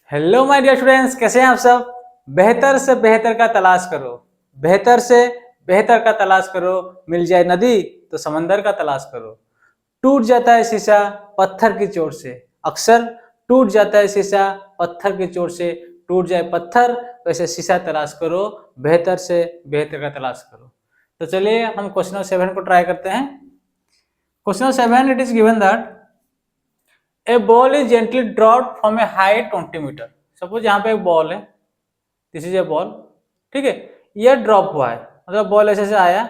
Hello my dear students, कैसे हैं आप सब। बेहतर से बेहतर का तलाश करो, बेहतर से बेहतर का तलाश करो। मिल जाए नदी तो समंदर का तलाश करो। टूट जाता है शीशा पत्थर की चोट से, अक्सर टूट जाता है शीशा पत्थर की चोट से। टूट जाए पत्थर वैसे शीशा तलाश करो, बेहतर से बेहतर का तलाश करो। तो चलिए हम क्वेश्चन नंबर 7 को ट्राई करते हैं। Question number 7 it is given that a ball is gently dropped from a height 20 metre. Suppose यहाँ पे एक बॉल है, दिस इज ए बॉल, ठीक है। ये ड्रॉप हुआ है, मतलब बॉल ऐसे से आया,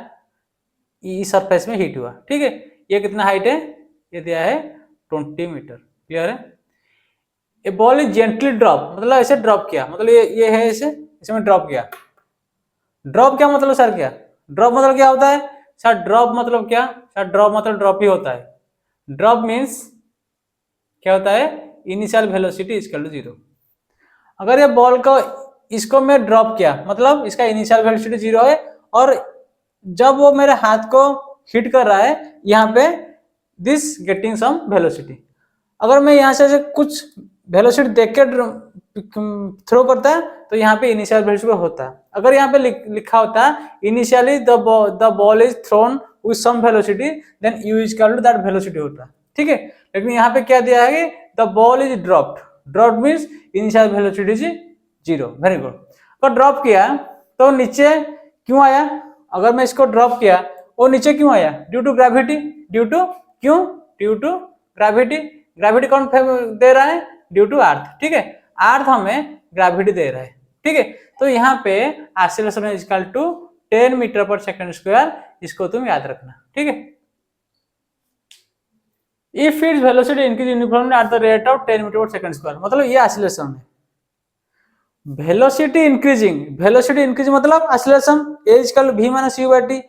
इस सरफेस में हिट हुआ, ठीक है। ये कितना हाइट है, ये दिया है 20 मीटर। क्लियर है। ए बॉल इज जेंटली ड्रॉप, मतलब ऐसे ड्रॉप किया, मतलब ये है ऐसे, इसमें ड्रॉप किया। ड्रॉप क्या मतलब सर, क्या ड्रॉप मतलब क्या होता है सर? ड्रॉप मतलब क्या सर? ड्रॉप मतलब ड्रॉप ही होता है। ड्रॉप मीन्स क्या होता है, इनिशियल वेलोसिटी इक्वल टू 0। अगर ये बॉल को इसको मैं ड्रॉप किया, मतलब इसका इनिशियल वेलोसिटी 0 है, और जब वो मेरे हाथ को हिट कर रहा है यहाँ पे, दिस गेटिंग सम वेलोसिटी। अगर मैं यहाँ से कुछ वेलोसिटी देख के थ्रो करता है तो यहाँ पे इनिशियल वेलोसिटी होता है। अगर यहाँ पे लिखा होता है initially the ball is thrown with some velocity, then u is equal to that velocity होता है, ठीक है। लेकिन यहाँ पे क्या दिया है कि the ball is dropped. Dropped means initial velocity is 0। Very good. तो ड्रॉप किया तो नीचे क्यों आया? अगर मैं इसको ड्रॉप किया वो नीचे क्यों आया? Due to gravity. Due to क्यों? Due to gravity. ग्रेविटी कौन दे रहा है? ड्यू टू अर्थ, ठीक है। अर्थ हमें ग्रेविटी दे रहा है, ठीक है। तो यहाँ पे acceleration is equal to 10 metre per second square, इसको तुम याद रखना, ठीक है। If it's velocity increase uniformly at the rate of 10 metre per second square, मतलब ये एक्सीलरेशन है। वेलोसिटी इंक्रीजिंग, वेलोसिटी इंक्रीज मतलब acceleration, a equal v minus u by t.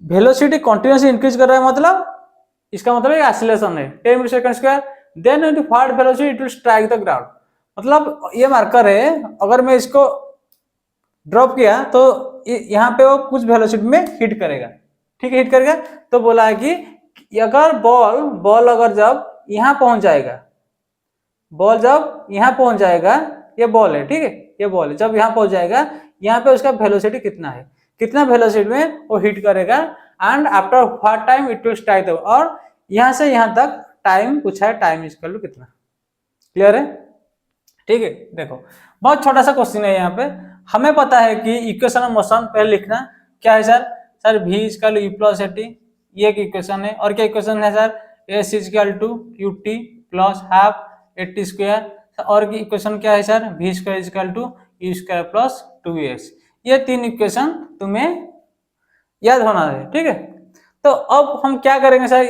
Velocity continuously increase कर रहा है, मतलब इसका मतलब एक्सीलरेशन है 10 metre second square. Then it what velocity it will strike the ground, मतलब ये मार्कर है। अगर मैं इसको ड्रॉप किया तो यहाँ पे वो कुछ वेलोसिटी में हिट करेगा, ठीक है, हिट करेगा। तो बोला है कि अगर बॉल अगर जब यहाँ पहुंच जाएगा, बॉल जब यहाँ पहुंच जाएगा, ये बॉल है, ठीक है, ये बॉल है, जब यहाँ पहुंच जाएगा, यहाँ पे उसका वेलोसिटी कितना है, कितना वेलोसिटी में वो हिट करेगा, and after what time it will strike the, और यहाँ से यहाँ तक टाइम पूछा है, टाइम इक्वल टू कितना। क्लियर है, ठीक है। देखो बहुत छोटा सा क्वेश्चन है यहाँ पे। हमें पता है कि इक्वेशन ऑफ मोशन पहले लिखना क्या है sir? Sir v equal u plus t, ये एक इक्वेशन है। और क्या इक्वेशन है sir? s equal to u t plus half a t square. और की इक्वेशन क्या है sir? v square equal to u square plus 2s। ये तीन इक्वेशन तुम्हें याद होना है, ठीक है। तो अब हम क्या करेंगे सर?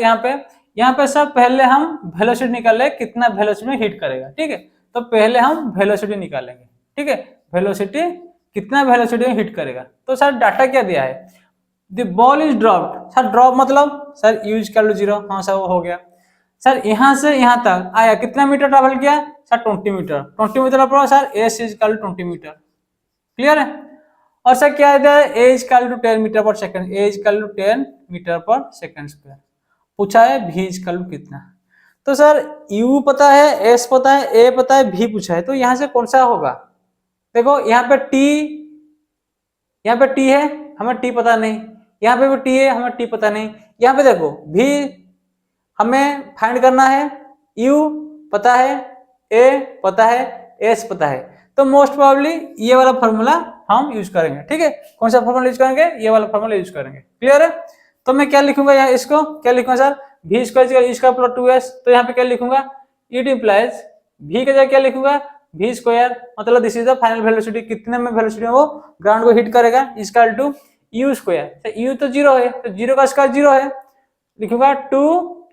यहाँ पे सर पहले हम वेलोसिटी निकाले, कितना वेलोसिटी में हिट करेगा, ठीक है। तो पहले हम वेलोसिटी निकालेंगे, ठीक है। वेलोसिटी कितना वेलोसिटी में हिट करेगा। तो सर डाटा क्या दिया है? The ball is dropped. Sir drop मतलब सर यू इक्वल टू 0, हाँ सर वो हो गया। सर यहाँ से यहाँ तक आया, कितना मीटर ट्रेवल किया सर? 20 मीटर। 20 मीटर पर sir s equal to 20 metre. Clear है। और सर क्या है? A equal to 10 metre per second, a equal to 10 metre per second square. पूछा है v इक्वल टू कितना। तो सर u पता है, s पता है, a पता है, v पूछा है, तो यहाँ से कौन सा होगा? देखो यहाँ पे t, यहाँ पे t है, हमें t पता नहीं, यहाँ पे भी t है, हमें t पता नहीं। यहाँ पे देखो v हमें फाइंड करना है, u पता है, a पता है, s पता है। तो मोस्ट प्रोबेबली ये वाला फॉर्मूला हम यूज करेंगे, ठीक है। कौन सा फॉर्मूला यूज करेंगे? ये वाला फॉर्मूला यूज करेंगे। क्लियर है। तो मैं क्या लिखूंगा यहाँ, इसको क्या लिखूंगा sir? v square plus 2s। तो यहाँ पे क्या लिखूंगा? इट इंप्लाइज v के जगह क्या लिखूंगा? v स्क्वायर, मतलब this is the final velocity, कितने में वेलोसिटी में वो ग्राउंड को हिट करेगा, equal to u square. u तो 0 है, तो 0 का स्क्वायर 0 है, लिखूंगा 2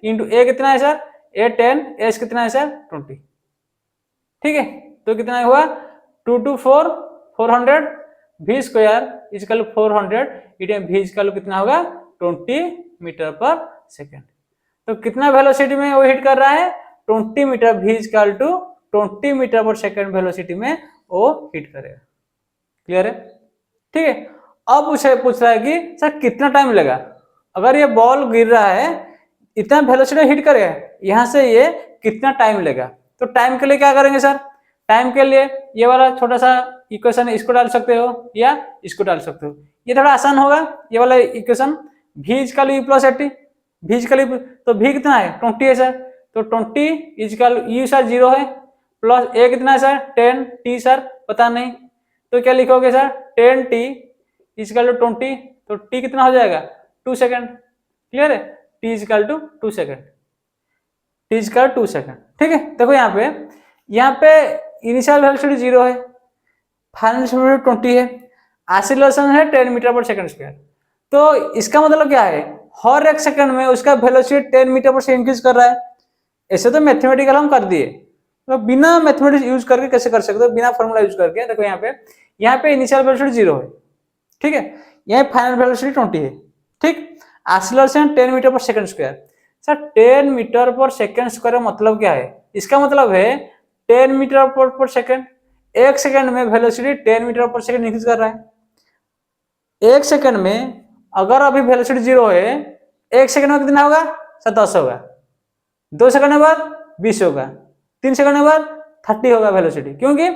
इंटू a कितना है सर? a 10, s कितना है सर? 20, ठीक है। तो कितना हुआ? 2 2 4 400, v square equal 400, it v equal कितना होगा? 20 मीटर पर सेकंड। तो कितना वेलोसिटी में वो हिट कर रहा है? 20 metre, v equal to 20 metre per second velocity में वो हिट करेगा। क्लियर है, ठीक है। अब उसे पूछ रहा है कि सर कितना टाइम लगा? अगर ये बॉल गिर रहा है, इतना वेलोसिटी हिट करेगा, यहाँ से ये कितना टाइम लेगा? तो टाइम के लिए क्या करेंगे सर? टाइम के लिए ये वाला छोटा सा इक्वेशन इसको डाल सकते हो या इसको डाल सकते हो, ये थोड़ा आसान होगा ये वाला equation. v is equal u plus 80, v is equal u, तो v कितना है 20 है सर, तो 20 इजकल u सर 0 है, प्लस a कितना है सर 10, t सर पता नहीं, तो क्या लिखोगे सर 10t इजकल टू 20, तो t कितना हो जाएगा 2 सेकंड। क्लियर है, t is equal to 2 second, t is equal 2 second. ठीक है, देखो यहाँ पे इनिशियल वेलोसिटी 0 है, फाइनल वेलोसिटी 20 है, एक्सीलरेशन है 10 मीटर पर सेकंड स्क्वायर। तो इसका मतलब क्या है, हर एक सेकंड में उसका velocity 10 metre per second increase कर रहा है। ऐसे तो मैथमेटिकल हम कर दिए, तो बिना मैथमेटिक्स यूज करके कैसे कर सकते हो, बिना फॉर्मूला यूज करके। देखो यहाँ पे इनिशियल वेलोसिटी 0 है, ठीक है, यहाँ फाइनल वेलोसिटी 20 है, ठीक, acceleration 10 metre per second square. Sir 10 metre per second square मतलब क्या है, इसका मतलब है 10 मीटर पर सेकंड, एक सेकंड में velocity 10 metre per second increase कर रहा है। एक सेकंड में अगर अभी वेलोसिटी 0 है, एक सेकंड में कितना होगा सर 10 होगा, 2 सेकंड के बाद 20 होगा, 3 सेकंड के बाद 30 होगा वेलोसिटी, क्योंकि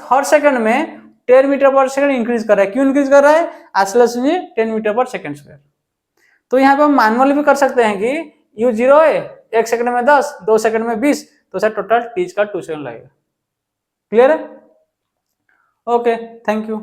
हर सेकंड में 10 मीटर पर सेकंड इंक्रीज कर रहा है। क्यों इंक्रीज कर रहा है, acceleration 10 metre per second square. तो यहाँ पे हम मैनुअली भी कर सकते हैं कि u 0 है, एक सेकंड में 10, 2 सेकंड में 20, तो सर टोटल t का 2 सेकंड लगेगा। क्लियर है, ओके, थैंक यू।